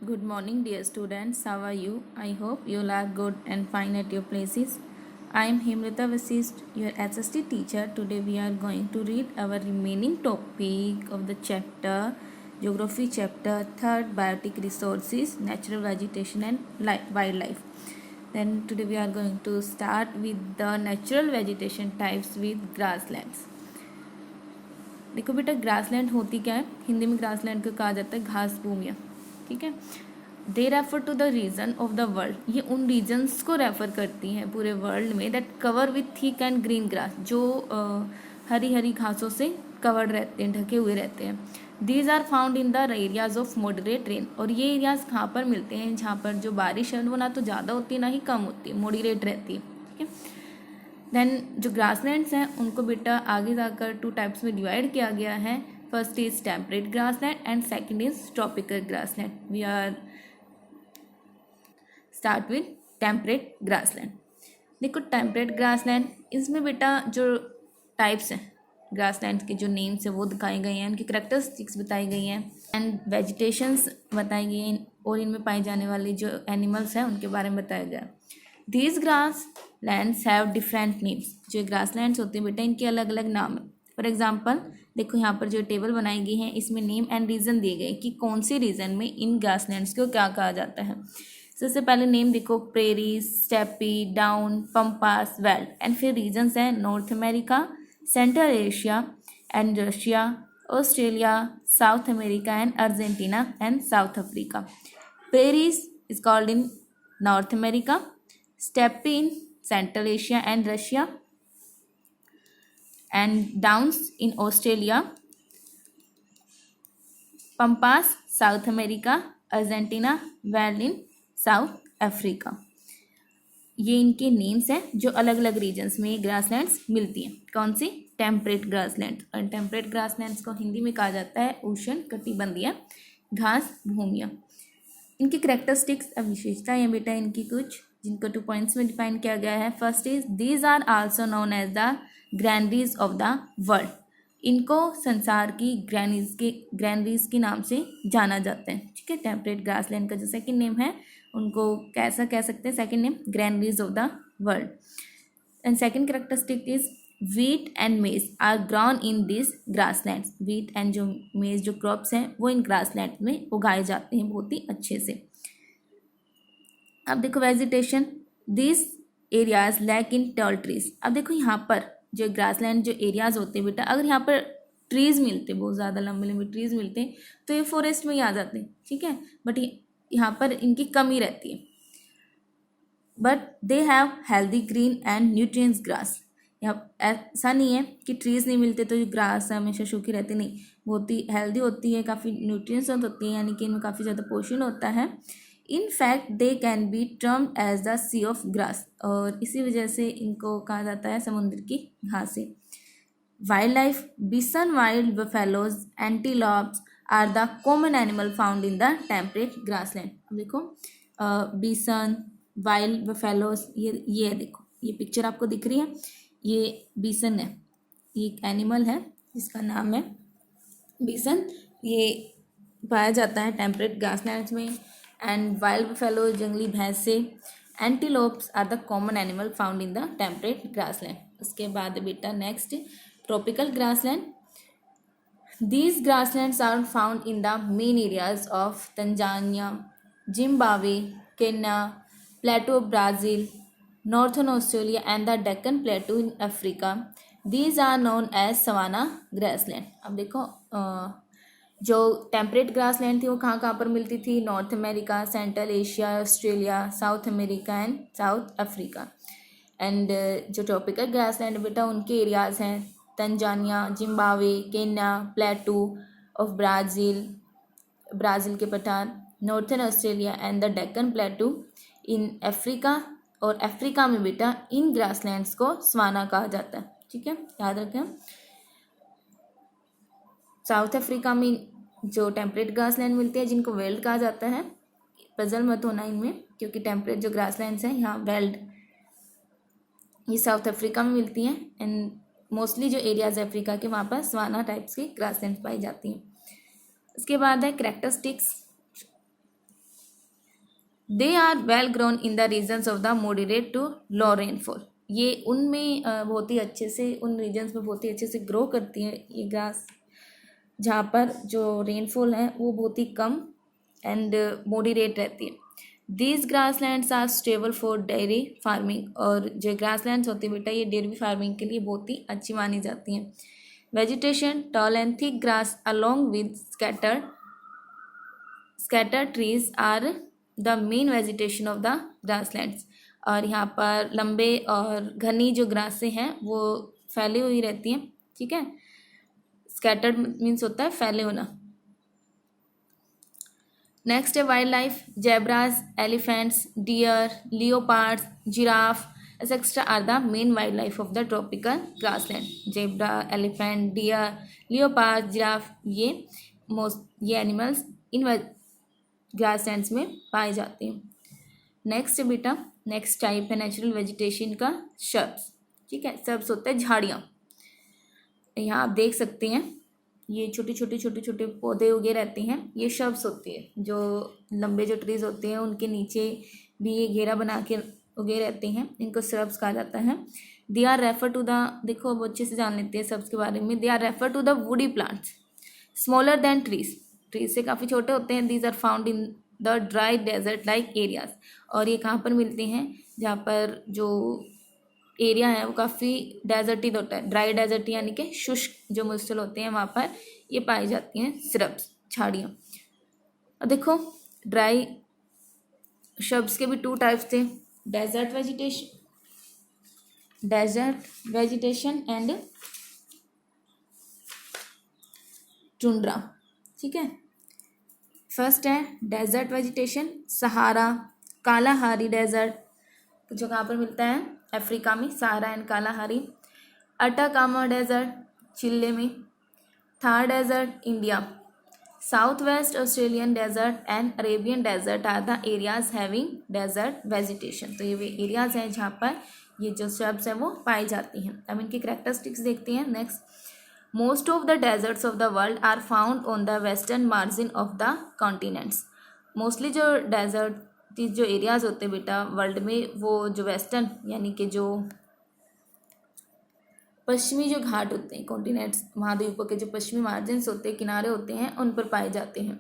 Good morning, dear students. How are you? I hope you all are good and fine at your places. I am Himrita Vasist, your SST teacher. Today we are going to read our remaining topic of the chapter, Geography chapter 3rd, Biotic Resources, Natural Vegetation and Wildlife. Then today we are going to start with the natural vegetation types with grasslands. देखो बेटा, grassland होती क्या है? हिंदी में grassland को कहा जाता है घास भूमियाँ. ठीक है. They refer to the region of the world. ये उन रीजन्स को रेफर करती हैं पूरे वर्ल्ड में that cover with thick and green grass, जो हरी हरी घासों से कवर्ड रहते हैं, ढके हुए रहते हैं. These are found in the areas of moderate rain. और ये एरियाज कहाँ पर मिलते हैं? जहाँ पर जो बारिश है वो ना तो ज़्यादा होती है ना ही कम होती है, मॉडरेट रहती है. ठीक है. देन जो ग्रासलैंड्स हैं उनको बेटा आगे जाकर 2 टाइप्स में डिवाइड किया गया है. First is temperate grassland and second is tropical grassland. We are start with temperate grassland. देखो टेम्परेट ग्रासलैंड, इसमें बेटा जो टाइप्स हैं ग्रासलैंड के, जो नेम्स है वो दिखाए गए हैं, उनकी करेक्टरिस्टिक्स बताई गई हैं एंड वेजिटेशंस बताई गई हैं, और इनमें पाए जाने वाले जो एनिमल्स हैं उनके बारे में बताया गया. These grass lands have different names. जो ग्रास लैंड्स होते हैं बेटा इनके अलग अलग नाम है. फॉर एग्जाम्पल देखो यहाँ पर जो टेबल बनाई गई है इसमें नेम एंड रीज़न दिए गए कि कौन से रीजन में इन ग्रास लैंड्स को क्या कहा जाता है. सबसे पहले नेम देखो, prairies, steppe, down, Pampas, weld. And फिर रीजन्स हैं north America, Central Asia and Russia, Australia, South America and Argentina and South Africa. Prairies is called in north America, steppe in Central Asia and Russia, and downs in Australia, pampas South America, Argentina, veld in South Africa. ये इनके names हैं जो अलग अलग regions में grasslands मिलती हैं. कौन सी? Temperate grassland. और टेम्परेट ग्रासलैंड्स को हिंदी में कहा जाता है उष्ण कटिबंधीय घास भूमियाँ. इनकी करेक्टरिस्टिक्स, अब विशेषताएं हैं बेटा इनकी कुछ, जिनको 2 पॉइंट्स में डिफाइन किया गया है. First is these are also known as the granaries of the world. इनको संसार की ग्रैंडरीज के नाम से जाना जाता है. ठीक है. टेम्परेट ग्रासलैंड का जो सेकंड नेम है उनको कैसा कह सकते हैं? Second name granaries of the world. And second characteristic is wheat and maize are grown in this grasslands. Wheat and जो मेज जो क्रॉप्स हैं वो इन ग्रासलैंड में उगाए जाते हैं बहुत ही अच्छे से. अब देखो vegetation, this areas lack in tall trees. अब देखो यहाँ पर जो ग्रासलैंड जो एरियाज होते हैं बेटा, अगर यहाँ पर ट्रीज मिलते, बहुत ज़्यादा लंबे लंबे ट्रीज मिलते हैं तो ये फॉरेस्ट में ही आ जाते हैं. ठीक है. बट यहाँ पर इनकी कमी रहती है. But they have healthy green and nutrients grass. यहाँ ऐसा नहीं है कि ट्रीज नहीं मिलते तो जो ग्रास है हमेशा सूखी रहती, नहीं, बहुत ही हेल्दी होती है, काफ़ी न्यूट्रिएंट्स होती है, यानी कि इनमें काफ़ी ज़्यादा पोषण होता है. In fact they can be termed as the sea of grass. और इसी वजह से इनको कहा जाता है समुद्र की घासें. Wild life, bison, wild buffaloes, antelopes are the common animal found in the temperate grassland. अब देखो बिसन, वाइल्ड बफेलोज, ये देखो ये पिक्चर आपको दिख रही है, ये बिसन है, ये एक एनिमल है जिसका नाम है बिसन. ये पाया जाता है टेम्परेट ग्रासलैंड्स में. एंड वाइल्ड बफेलो जंगली भैंसे, antelopes are the common animal found in the temperate grassland. उसके बाद बेटा next tropical grassland. These grasslands are found in the main areas of Tanzania, Zimbabwe, Kenya, plateau of Brazil, northern Australia and the Deccan plateau in Africa. These are known as savanna grassland. अब देखो जो temperate grassland थी वो कहाँ कहाँ पर मिलती थी? North America, Central Asia, Australia, South America and South Africa. And जो ट्रॉपिकल ग्रासलैंड बेटा उनके एरियाज हैं Tanzania, Zimbabwe, Kenya, plateau of Brazil के पठार, northern Australia and the Deccan plateau in Africa. और अफ्रीका में बेटा इन ग्रासलैंड्स को सवाना कहा जाता है. ठीक है, याद रखें. साउथ अफ्रीका में जो टेम्परेट ग्रासलैंड मिलते हैं जिनको वेल्ड कहा जाता है. पजल मत होना इनमें, क्योंकि टेम्परेट जो ग्रासलैंड्स हैं यहाँ वेल्ड, ये साउथ अफ्रीका में मिलती हैं. एंड मोस्टली जो एरियाज अफ्रीका के वहाँ पर सवाना टाइप्स की ग्रासलैंड्स पाई जाती हैं. उसके बाद है characteristics. They are well grown in the regions of the moderate to low rainfall. ये उनमें बहुत ही अच्छे से, उन रीजन्स में बहुत ही अच्छे से ग्रो करती है ये ग्रास, जहाँ पर जो रेनफॉल है वो बहुत ही कम एंड मॉडरेट रहती है। These grasslands are stable for dairy farming. और जो ग्रासलैंड्स होती है बेटा, ये डेयरी फार्मिंग के लिए बहुत ही अच्छी मानी जाती हैं। Vegetation tall and thick grass along with scatter trees are the main vegetation of the grasslands. और यहाँ पर लंबे और घनी जो ग्रासें हैं वो फैली हुई रहती हैं, ठीक है। स्कैटर्ड मीन्स होता है फैले होना। नेक्स्ट है wildlife. Zebras, elephants, deer, leopards, giraffe etcetera are the main wildlife of the tropical grassland. Zebra, elephant, deer, leopard, giraffe, ये एनिमल्स इन ग्रासलैंड्स में पाए जाते हैं। नेक्स्ट बेटा, नेक्स्ट टाइप है नेचुरल वेजिटेशन का shrubs, ठीक है। शर्ब्स होता है झाड़ियाँ। यहाँ आप देख सकते हैं ये छोटे छोटे पौधे उगे रहते हैं, ये शर्ब्स होती है। जो लंबे जो ट्रीज होते हैं उनके नीचे भी ये घेरा बना के उगे रहते हैं, इनको शर्ब्स कहा जाता है। They are refer to the, देखो अब अच्छे से जान लेते हैं शर्ब्स के बारे में। They are refer to the woody plants smaller than trees, trees से काफ़ी छोटे होते हैं। These are found in the dry desert like areas. और ये कहाँ पर मिलते हैं, जहाँ पर जो एरिया है वो काफ़ी डेजर्टी होता है, ड्राई डेजर्ट यानी कि शुष्क जो मौसम होते हैं वहाँ पर ये पाई जाती हैं श्रब्स, झाड़ियाँ। अब देखो ड्राई श्रब्स के भी टू टाइप्स थे, डेजर्ट वेजिटेशन एंड टुंड्रा, ठीक है। फर्स्ट है desert vegetation, Sahara, Kalahari desert, जो कहाँ पर मिलता है, अफ्रीका में, Sahara and Kalahari. Atacama desert, Chile में। Thar desert, India. South West Australian desert and Arabian desert are the areas having desert vegetation. तो ये वे एरियाज हैं जहाँ पर ये जो शर्ब्स हैं वो पाई जाती हैं। अब इनकी कैरेक्टरिस्टिक्स देखते हैं। Next, most of the deserts of the world are found on the western margin of the continents. Mostly जो डेजर्ट जो एरियाज होते हैं बेटा वर्ल्ड में, वो जो वेस्टर्न यानी कि जो पश्चिमी जो घाट होते हैं, कॉन्टिनेंट्स, महाद्वीपों के जो पश्चिमी मार्जिन्स होते हैं, किनारे होते हैं, उन पर पाए जाते हैं।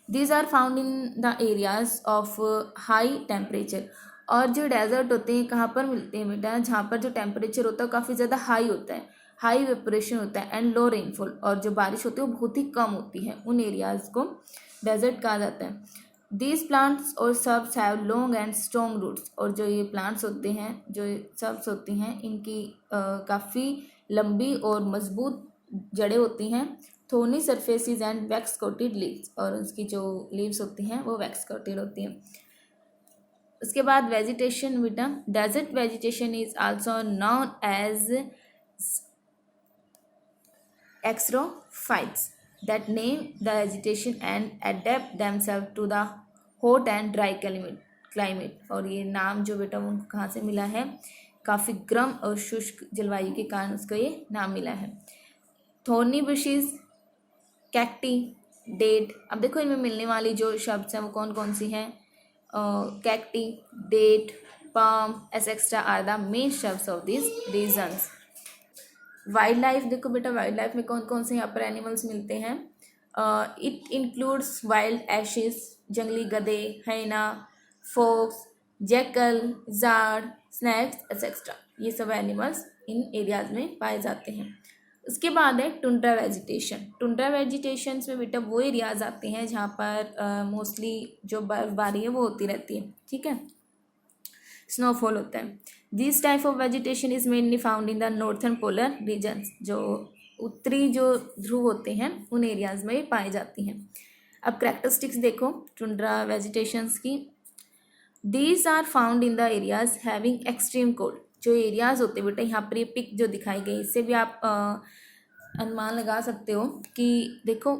These are found in the areas of high temperature. और जो डेजर्ट होते हैं कहाँ पर मिलते हैं बेटा, जहाँ पर जो टेम्परेचर होता है काफ़ी ज़्यादा हाई होता है, हाई वेपोरेशन होता है एंड लो रेनफॉल, और जो बारिश होती है वो बहुत ही कम होती है, उन एरियाज़ को डेजर्ट कहा जाता है। दीज प्लांट्स और shrubs have long and strong roots. और जो ये प्लांट्स होते हैं, जो सब्स होती हैं, इनकी काफ़ी लंबी और मजबूत जड़ें होती हैं। Thorny surfaces and wax coated leaves, और उसकी जो लीव्स होती हैं वो वैक्स कोटेड होती हैं। उसके बाद वेजिटेशन बेटा, desert vegetation is also known as xerophytes that name the vegetation and adapt themselves to the hot and dry climate। और ये नाम जो बेटा उनको कहाँ से मिला है, काफ़ी गर्म और शुष्क जलवायु के कारण उसको ये नाम मिला है। थोर्नी बुशेस, कैक्टी, डेट। अब देखो इनमें मिलने वाली जो शब्द हैं वो कौन कौन सी हैं, cacti, date, palm etcetera are the main shrubs of this regions. Wild life देखो बेटा, वाइल्ड लाइफ में कौन कौन से यहाँ पर एनिमल्स मिलते हैं। इट इंक्लूड्स वाइल्ड एशिस, जंगली गधे, हैना, फोक्स, जैकल, जार्ड, स्नैक्स एक्सेट्रा, ये सब एनिमल्स इन एरियाज में पाए जाते हैं। उसके बाद है टुंड्रा वेजिटेशन। टुंड्रा वेजिटेशन में बेटा वो एरियाज आते हैं जहाँ पर मोस्टली जो बर्फबारी है वो होती रहती है, ठीक है, स्नोफॉल होता है। This type of vegetation is mainly found in the northern polar regions. जो उत्तरी जो ध्रुव होते हैं उन एरियाज में पाई जाती हैं। अब कैरेक्टरिस्टिक्स देखो टुंड्रा वेजिटेशंस की। These are found in the areas having extreme cold. जो एरियाज होते हैं बेटा, यहाँ पर ये पिक जो दिखाई गई, इससे भी आप अनुमान लगा सकते हो कि देखो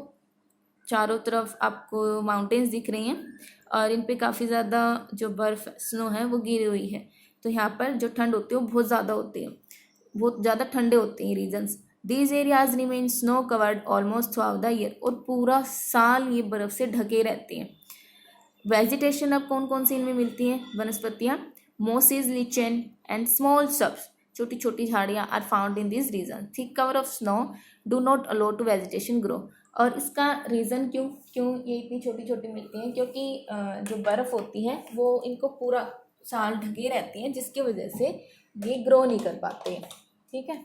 चारों तरफ आपको माउंटेन्स दिख रही हैं और इन पे काफ़ी ज़्यादा जो बर्फ़ स्नो है वो गिरी हुई है। तो यहाँ पर जो ठंड होती है वो बहुत ज़्यादा होती है, बहुत ज़्यादा ठंडे होते हैं regions. These areas remain snow covered almost throughout the year. और पूरा साल ये बर्फ़ से ढके रहते हैं। वेजिटेशन अब कौन कौन सी इनमें मिलती हैं वनस्पतियाँ? Mosses, lichen and small shrubs, छोटी छोटी झाड़ियाँ are found in this region. Thick cover of snow do not allow to vegetation grow. और इसका रीज़न क्यों क्यों ये इतनी छोटी छोटी मिलती हैं? क्योंकि जो बर्फ़ होती है वो इनको पूरा साल ढके रहती हैं, जिसकी वजह से ये ग्रो नहीं कर पाते हैं। ठीक है,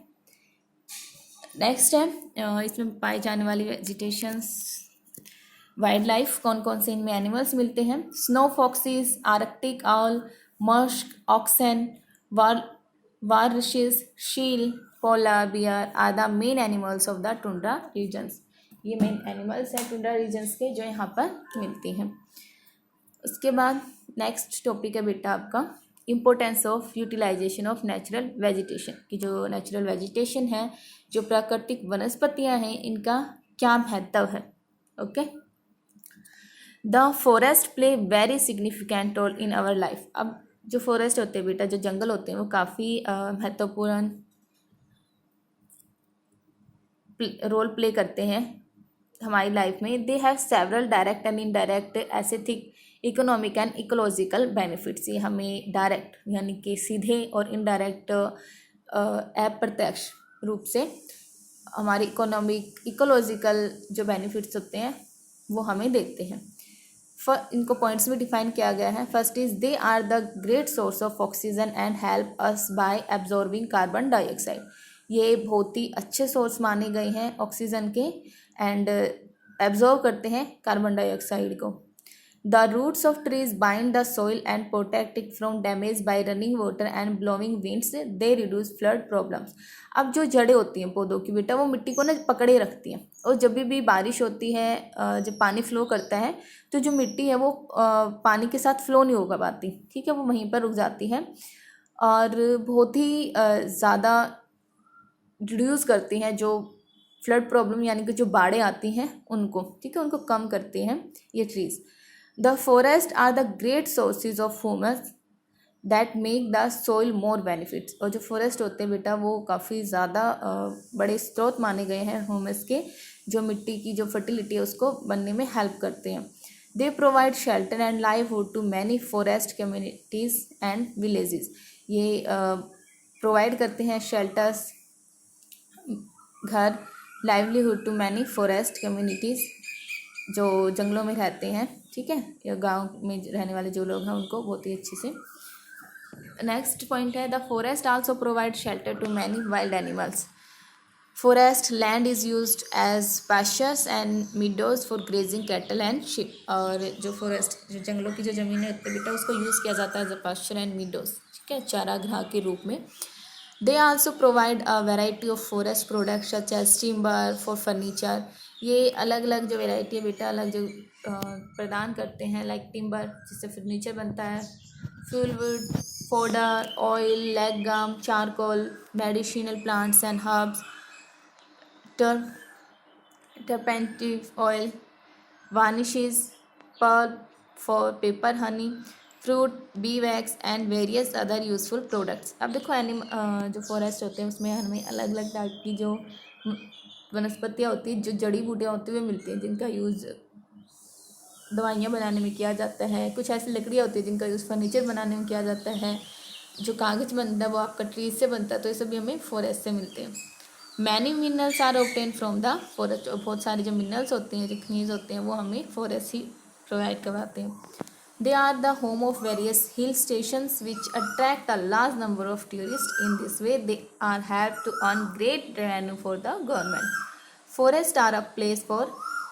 नेक्स्ट है इसमें पाई जाने वाली वेजिटेशंस। वाइल्ड लाइफ कौन कौन से इनमें एनिमल्स मिलते हैं? Snow foxes, Arctic owl, musk, oxen, walruses, seal, polar bear are the main animals of the tundra regions. ये मेन एनिमल्स हैं टुंड्रा रीजन्स के जो यहाँ पर मिलती हैं। उसके बाद नेक्स्ट टॉपिक है बेटा आपका importance of utilization of natural vegetation, कि जो नेचुरल वेजिटेशन है, जो प्राकृतिक वनस्पतियाँ हैं, इनका क्या महत्व है। Okay, the forest play very significant role in our life. अब जो फॉरेस्ट होते हैं बेटा, जो जंगल होते हैं, वो काफ़ी महत्वपूर्ण रोल प्ले करते हैं हमारी लाइफ में। They have several direct and indirect aesthetic, economic and ecological benefits. ये हमें डायरेक्ट यानी कि सीधे और इनडायरेक्ट अप्रत्यक्ष रूप से हमारी इकोनॉमिक इकोलॉजिकल जो बेनिफिट्स होते हैं वो हमें देते हैं। इनको पॉइंट्स में डिफाइन किया गया है। First is they are the great source of oxygen and help us by absorbing carbon dioxide. ये बहुत ही अच्छे सोर्स माने गए हैं ऑक्सीजन के एंड एब्जॉर्ब करते हैं कार्बन डाइऑक्साइड को। The roots of trees bind the soil and protect it from damage by running water and blowing winds, they reduce flood problems. अब जो जड़ें होती हैं पौधों की बेटा, वो मिट्टी को ना पकड़े रखती हैं, और जब भी बारिश होती है, जब पानी फ्लो करता है, तो जो मिट्टी है वो पानी के साथ फ्लो नहीं होगा पाती। ठीक है, वो वहीं पर रुक जाती है और बहुत ही ज़्यादा रिड्यूस करती हैं जो फ्लड प्रॉब्लम यानी कि जो बाढ़ें आती हैं उनको। ठीक है, उनको कम करते हैं ये trees. The forest are the great sources of humus that make the soil more benefits. और जो फॉरेस्ट होते हैं बेटा, वो काफ़ी ज़्यादा बड़े स्रोत माने गए हैं ह्यूमस के, जो मिट्टी की जो फर्टिलिटी है उसको बनने में हेल्प करते हैं। They provide shelter and livelihood to many forest communities and villages. ये प्रोवाइड करते हैं शेल्टर्स, घर, livelihood to many forest communities, जो जंगलों में रहते हैं। ठीक है, या गांव में रहने वाले जो लोग हैं उनको बहुत ही अच्छे से। नेक्स्ट पॉइंट है the forest also provide shelter to many wild animals. Forest land is used as pastures and meadows for grazing cattle and sheep. और जो फॉरेस्ट जो जंगलों की जो ज़मीन है बेटा, उसको यूज़ किया जाता है as a pasture and meadows. ठीक है, चारागाह के रूप में। They also provide a variety of forest products such as timber for furniture. ये अलग अलग जो वेराइटी है बेटा, अलग जो प्रदान करते हैं, लाइक टिम्बर जिससे फर्नीचर बनता है, fuelwood, fodder, oil, legume, charcoal, medicinal plants and herbs, turpentine oil, varnishes, pulp for paper, honey, fruit, bee wax and various other useful products. अब देखो जो फॉरेस्ट होते हैं उसमें हमें अलग अलग टाइप की जो वनस्पतियाँ होती हैं, जो जड़ी बूटियाँ होती हैं, वे मिलती हैं, जिनका यूज़ दवाइयाँ बनाने में किया जाता है। कुछ ऐसी लकड़ियाँ होती हैं जिनका यूज़ फर्नीचर बनाने में किया जाता है। जो कागज़ बनता है वो आपका ट्रीज से बनता है, तो ये सभी हमें फॉरेस्ट से मिलते हैं। Many minerals are obtain from the forest. और बहुत सारे जो मिनरल्स होते हैं, जो खनिज होते हैं, वो हमें फॉरेस्ट ही प्रोवाइड करवाते हैं। They are the home of various hill stations which attract a large number of tourists. In this way, they are helped to earn great revenue for the government. Forests are a place for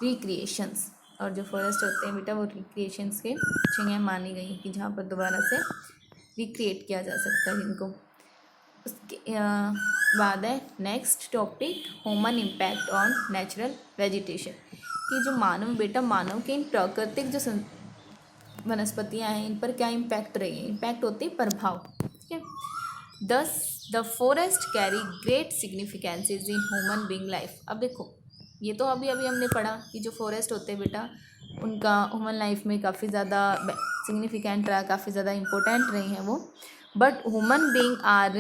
recreations. और जो forest होते हैं बेटा, वो recreations के जगह मानी गई हैं कि जहाँ पर दोबारा से रिक्रिएट किया जा सकता है इनको। उसके बाद है next topic human impact on natural vegetation, कि जो मानव के इन प्राकृतिक जो वनस्पतियाँ हैं, इन पर क्या इम्पैक्ट रही है। इम्पैक्ट होते हैं प्रभाव। ठीक है, thus the forest carry great significances in human being life. अब देखो, ये तो अभी हमने पढ़ा कि जो फॉरेस्ट होते हैं बेटा, उनका ह्यूमन लाइफ में काफ़ी ज़्यादा सिग्निफिकेंट रहा, काफ़ी ज़्यादा इम्पोर्टेंट रही हैं वो। But human being are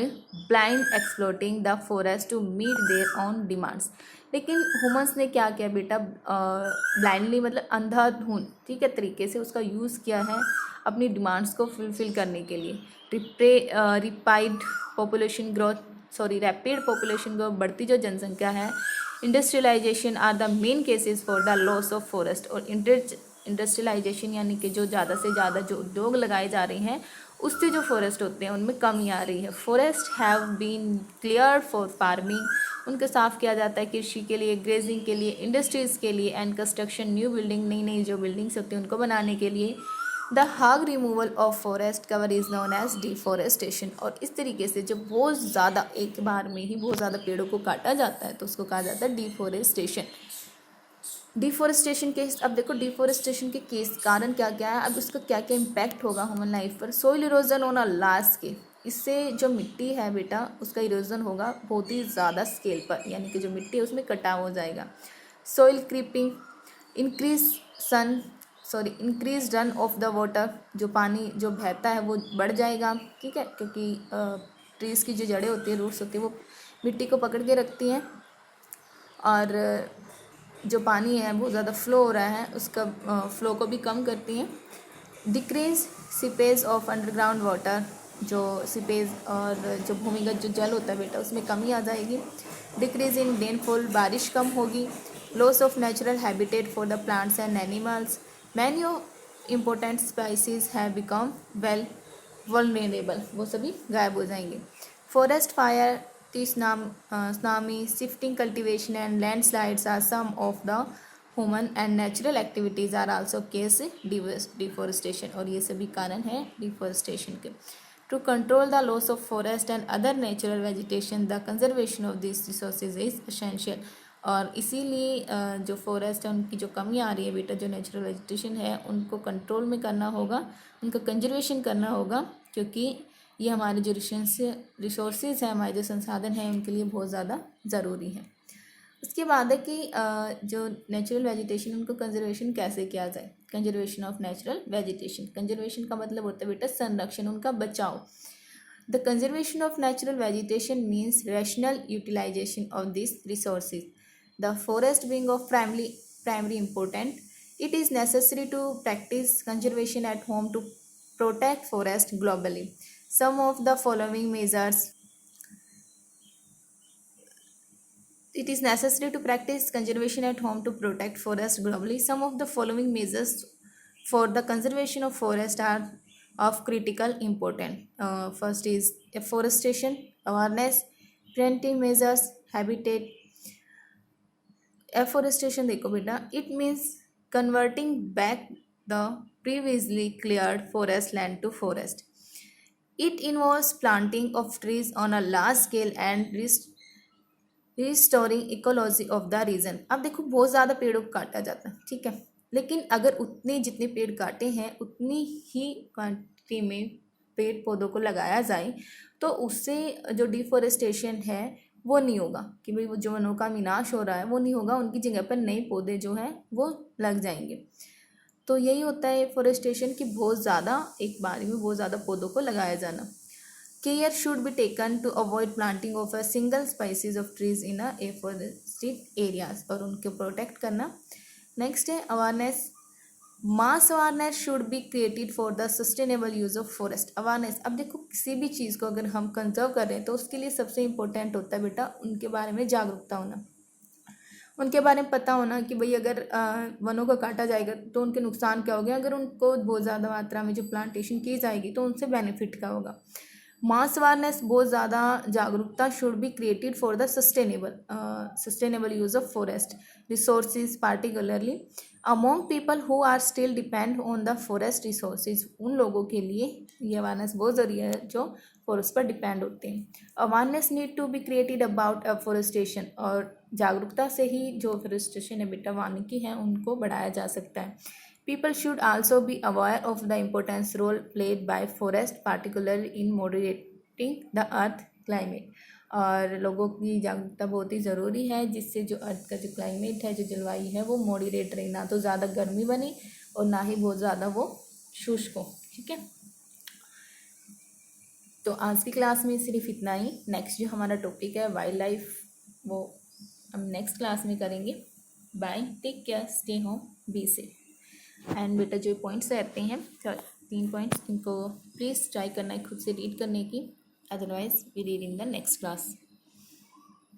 blind exploiting the forest to meet their own demands. लेकिन ह्यूमंस ने क्या किया बेटा, ब्लाइंडली मतलब अंधाधुन, ठीक है, तरीके से उसका यूज़ किया है अपनी डिमांड्स को फुलफिल करने के लिए। Rapid population growth rapid population growth, बढ़ती जो जनसंख्या है, industrialisation are the main causes for the loss of forest. और इंडस्ट्रियलाइजेशन यानी कि जो ज़्यादा से ज़्यादा जो उद्योग लगाए जा रहे हैं उससे जो फॉरेस्ट होते हैं उनमें कमी आ रही है। Forest have been clear for farming, उनको साफ़ किया जाता है कृषि के लिए, ग्रेजिंग के लिए, इंडस्ट्रीज़ के लिए, एंड कंस्ट्रक्शन न्यू बिल्डिंग, नई नई जो बिल्डिंग्स होती हैं उनको बनाने के लिए। The hard removal of forest cover is known as deforestation. और इस तरीके से जब बहुत ज़्यादा एक बार में ही बहुत ज़्यादा पेड़ों को काटा जाता है तो उसको कहा जाता है डिफॉरेस्टेशन। डिफॉरेस्टेशन के अब देखो डिफॉरेस्टेशन के केस कारण क्या क्या है, अब उसका क्या क्या इम्पैक्ट होगा ह्यूमन लाइफ पर। Soil erosion on a large scale, इससे जो मिट्टी है बेटा उसका इरोजन होगा बहुत ही ज़्यादा स्केल पर, यानी कि जो मिट्टी है उसमें कटाव हो जाएगा। Soil creeping, increase increase run of the water, जो पानी जो बहता है वो बढ़ जाएगा, ठीक है, क्योंकि ट्रीज़ की जो जड़ें होती है, रूट्स होती है, वो मिट्टी को पकड़ के रखती हैं और जो पानी है बहुत ज़्यादा फ्लो हो रहा है उसका फ्लो को भी कम करती हैं। Decrease seepage of underground water, जो सीपेज और जो भूमिगत जो जल होता है बेटा उसमें कमी आ जाएगी। डिक्रीज इन रेनफॉल, बारिश कम होगी। Loss of natural habitat for the plants and animals, many important species have become vulnerable, वो सभी गायब हो जाएंगे। Forest fire, tsunami, shifting cultivation and landslides are some of the human and natural activities are also cause deforestation, और ये सभी कारण है डिफॉरेस्टेशन के। To control the loss of forest and other natural vegetation, the conservation of these resources is essential। और इसीलिए जो forest है उनकी जो कमी आ रही है बेटा, जो नेचुरल वेजिटेशन है उनको कंट्रोल में करना होगा, उनका कंजर्वेशन करना होगा, क्योंकि ये हमारे जो रिसोर्सेज हैं, हमारे जो संसाधन हैं उनके लिए बहुत ज़्यादा ज़रूरी है। उसके बाद है कि जो नेचुरल वेजिटेशन उनको कंजर्वेशन कैसे किया जाए। Conservation of natural vegetation, conservation का मतलब होता है बेटा संरक्षण, उनका बचाव। The conservation of natural vegetation means rational utilization of this resources. The forest being of primary important, it is necessary to practice conservation at home to protect forest globally. Some of the following measures, it is necessary to practice conservation at home to protect forest globally. Some of the following measures for the conservation of forest are of critical importance. First is afforestation awareness, preventive measures, habitat afforestation। देखो बेटा, it means converting back the previously cleared forest land to forest. It involves planting of trees on a large scale and restoring ecology of the region। अब देखो बहुत ज़्यादा पेड़ों को काटा जाता है, ठीक है, लेकिन अगर उतने जितने पेड़ काटे हैं उतनी ही क्वांटिटी में पेड़ पौधों को लगाया जाए तो उससे जो डिफॉरेस्टेशन है वो नहीं होगा, कि भाई वो जो वनों का विनाश हो रहा है वो नहीं होगा, उनकी जगह पर नए पौधे जो हैं वो लग जाएंगे। तो यही होता है फॉरेस्टेशन की बहुत ज़्यादा एक बार में बहुत ज़्यादा पौधों को लगाया जाना। Care should be taken to avoid planting of a single species of trees in a afforested areas, और उनको प्रोटेक्ट करना। नेक्स्ट है awareness, mass awareness should be created for the sustainable use of forest. Awareness, अब देखो किसी भी चीज़ को अगर हम कंजर्व कर रहे हैं तो उसके लिए सबसे इम्पोर्टेंट होता है बेटा उनके बारे में जागरूकता होना, उनके बारे में पता होना कि भाई अगर वनों को काटा जाएगा तो उनके नुकसान क्या होंगे, अगर उनको बहुत ज़्यादा मात्रा में जो प्लांटेशन की जाएगी तो उनसे बेनिफिट क्या होगा। मास अवेयरनेस, बहुत ज़्यादा जागरूकता should be created for the sustainable use of forest resources, particularly among people who are still depend on the forest resources. उन लोगों के लिए ये अवेयरनेस बहुत ज़रूरी है जो फॉरेस्ट पर डिपेंड होते हैं। Awareness need to be created about afforestation, और जागरूकता से ही जो फॉरेस्टेशन है बेटा वानिकी है उनको बढ़ाया जा सकता है। People should also be aware of the important role played by forest, particularly in moderating the earth climate। और लोगों की जागरूकता बहुत ही ज़रूरी है जिससे जो अर्थ का जो क्लाइमेट है, जो जलवायु है वो मॉडरेट रहे, ना तो ज़्यादा गर्मी बने और ना ही बहुत ज़्यादा वो शुष्क हो, ठीक है। तो आज की क्लास में सिर्फ इतना ही। नेक्स्ट जो हमारा टॉपिक है वाइल्ड लाइफ, वो हम नेक्स्ट क्लास में करेंगे। Bye, take care, stay home, be safe. And बेटा जो पॉइंट्स रहते हैं 3 पॉइंट्स, इनको प्लीज़ ट्राई करना है खुद से रीड करने की, otherwise we read in the next class.